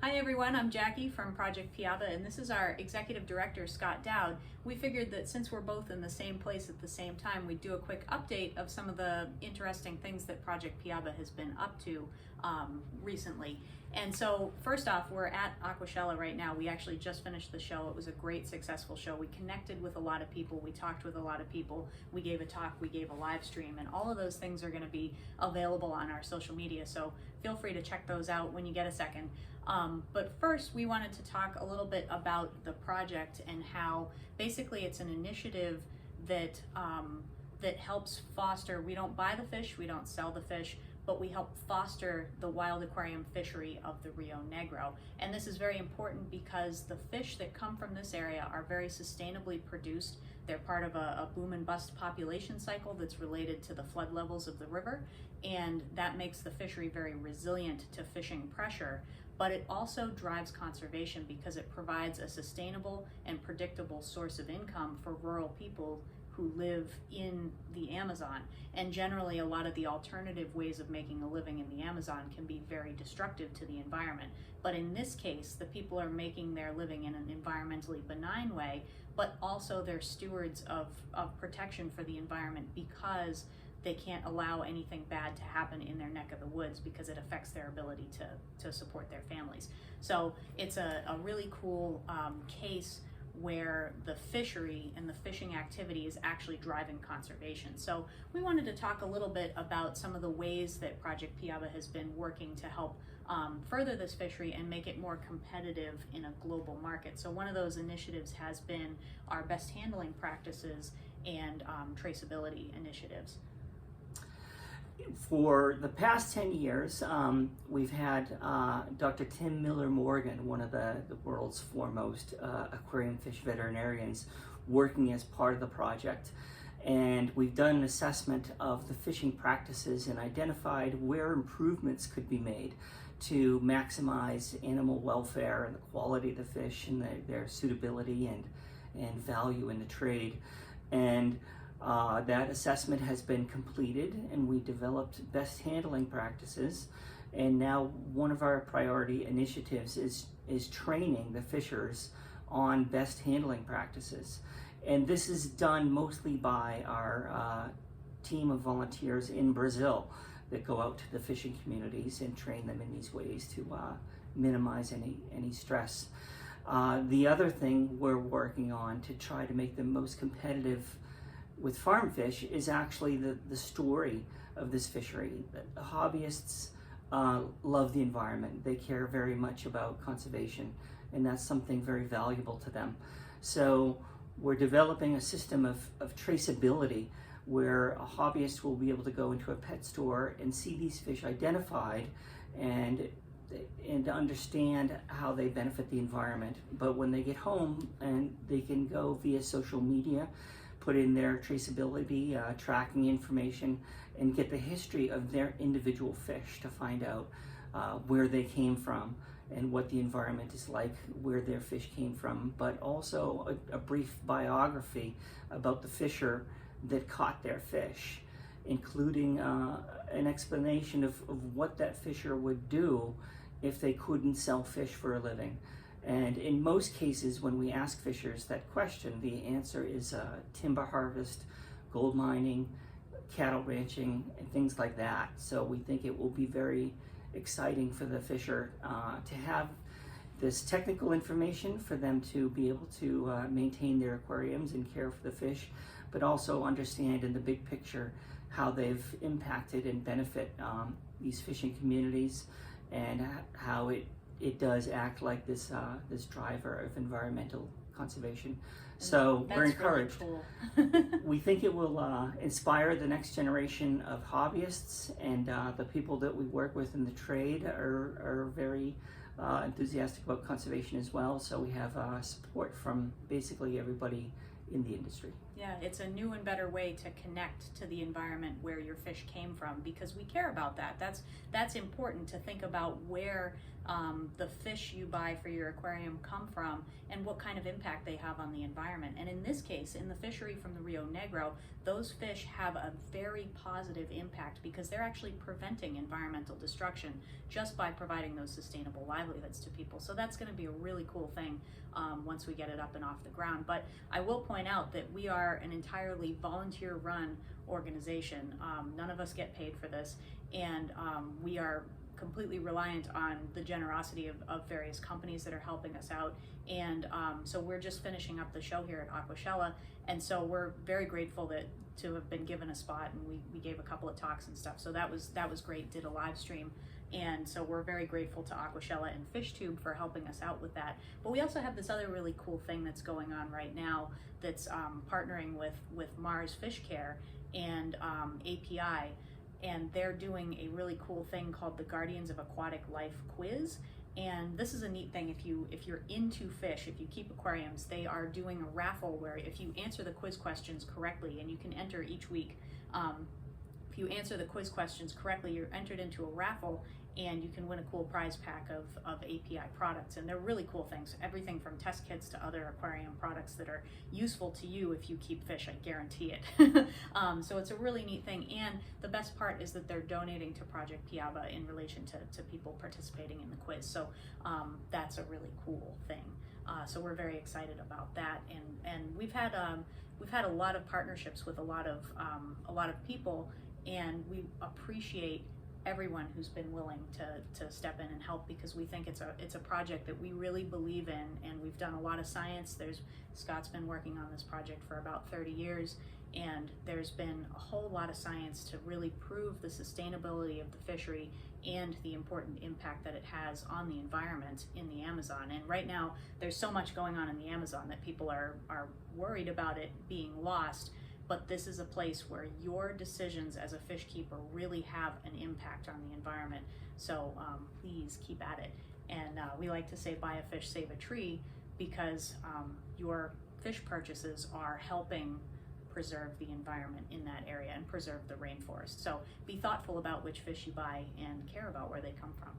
Hi everyone, I'm Jackie from Project Piaba, and this is our Executive Director, Scott Dowd. We figured that since we're both in the same place at the same time, we'd do a quick update of some of the interesting things that Project Piaba has been up to recently. And so first off, we're at Aquashella right now. We actually just finished the show. It was a great, successful show. We connected with a lot of people. We talked with a lot of people. We gave a talk, we gave a live stream, and all of those things are going to be available on our social media. So feel free to check those out when you get a second. But first, we wanted to talk a little bit about the project and how basically it's an initiative that that helps foster. We don't buy the fish, we don't sell the fish, but we help foster the wild aquarium fishery of the Rio Negro. And this is very important because the fish that come from this area are very sustainably produced. They're part of a boom and bust population cycle that's related to the flood levels of the river, and that makes the fishery very resilient to fishing pressure. But it also drives conservation because it provides a sustainable and predictable source of income for rural people who live in the Amazon. And generally, a lot of the alternative ways of making a living in the Amazon can be very destructive to the environment. But in this case, the people are making their living in an environmentally benign way, but also they're stewards of protection for the environment because they can't allow anything bad to happen in their neck of the woods because it affects their ability to support their families. So it's a really cool case where the fishery and the fishing activity is actually driving conservation. So we wanted to talk a little bit about some of the ways that Project Piaba has been working to help further this fishery and make it more competitive in a global market. So one of those initiatives has been our best handling practices and traceability initiatives. For the past 10 years, we've had Dr. Tim Miller-Morgan, one of the world's foremost aquarium fish veterinarians, working as part of the project. And we've done an assessment of the fishing practices and identified where improvements could be made to maximize animal welfare and the quality of the fish and their suitability and value in the trade. And that assessment has been completed, and we developed best handling practices. And now one of our priority initiatives is training the fishers on best handling practices. And this is done mostly by our team of volunteers in Brazil that go out to the fishing communities and train them in these ways to minimize any stress. The other thing we're working on to try to make them most competitive with farm fish is actually the story of this fishery. The hobbyists love the environment. They care very much about conservation, and that's something very valuable to them. So we're developing a system of traceability where a hobbyist will be able to go into a pet store and see these fish identified and understand how they benefit the environment. But when they get home, and they can go via social media, put in their traceability, tracking information, and get the history of their individual fish to find out where they came from and what the environment is like, where their fish came from, but also a brief biography about the fisher that caught their fish, including an explanation of what that fisher would do if they couldn't sell fish for a living. And in most cases, when we ask fishers that question, the answer is timber harvest, gold mining, cattle ranching, and things like that. So we think it will be very exciting for the fisher to have this technical information for them to be able to maintain their aquariums and care for the fish, but also understand in the big picture how they've impacted and benefit these fishing communities, and how it does act like this this driver of environmental conservation. So we're encouraged. Really cool. We think it will inspire the next generation of hobbyists, and the people that we work with in the trade are very enthusiastic about conservation as well. So we have support from basically everybody in the industry. Yeah, it's a new and better way to connect to the environment where your fish came from, because we care about that. That's important to think about where the fish you buy for your aquarium come from and what kind of impact they have on the environment. And in this case, in the fishery from the Rio Negro, those fish have a very positive impact because they're actually preventing environmental destruction just by providing those sustainable livelihoods to people. So that's going to be a really cool thing once we get it up and off the ground. But I will point out that we are an entirely volunteer-run organization. None of us get paid for this, and we are completely reliant on the generosity of various companies that are helping us out. And so we're just finishing up the show here at Aquashella, and so we're very grateful to have been given a spot, and we gave a couple of talks and stuff. So that was great. Did a live stream. And so we're very grateful to Aquashella and FishTube for helping us out with that. But we also have this other really cool thing that's going on right now that's partnering with Mars Fish Care and API, and they're doing a really cool thing called the Guardians of Aquatic Life quiz. And this is a neat thing. If you're into fish, if you keep aquariums, they are doing a raffle where if you answer the quiz questions correctly, and you can enter each week, if you answer the quiz questions correctly, you're entered into a raffle, and you can win a cool prize pack of API products. And they're really cool things, everything from test kits to other aquarium products that are useful to you if you keep fish, I guarantee it. So it's a really neat thing. And the best part is that they're donating to Project Piaba in relation to people participating in the quiz. So that's a really cool thing. So we're very excited about that. And we've had a lot of partnerships with a lot of people, and we appreciate everyone who's been willing to step in and help, because we think it's a project that we really believe in, and we've done a lot of science. Scott's been working on this project for about 30 years, and there's been a whole lot of science to really prove the sustainability of the fishery and the important impact that it has on the environment in the Amazon. And right now there's so much going on in the Amazon that people are worried about it being lost. But this is a place where your decisions as a fish keeper really have an impact on the environment. So please keep at it. And we like to say, buy a fish, save a tree, because your fish purchases are helping preserve the environment in that area and preserve the rainforest. So be thoughtful about which fish you buy and care about where they come from.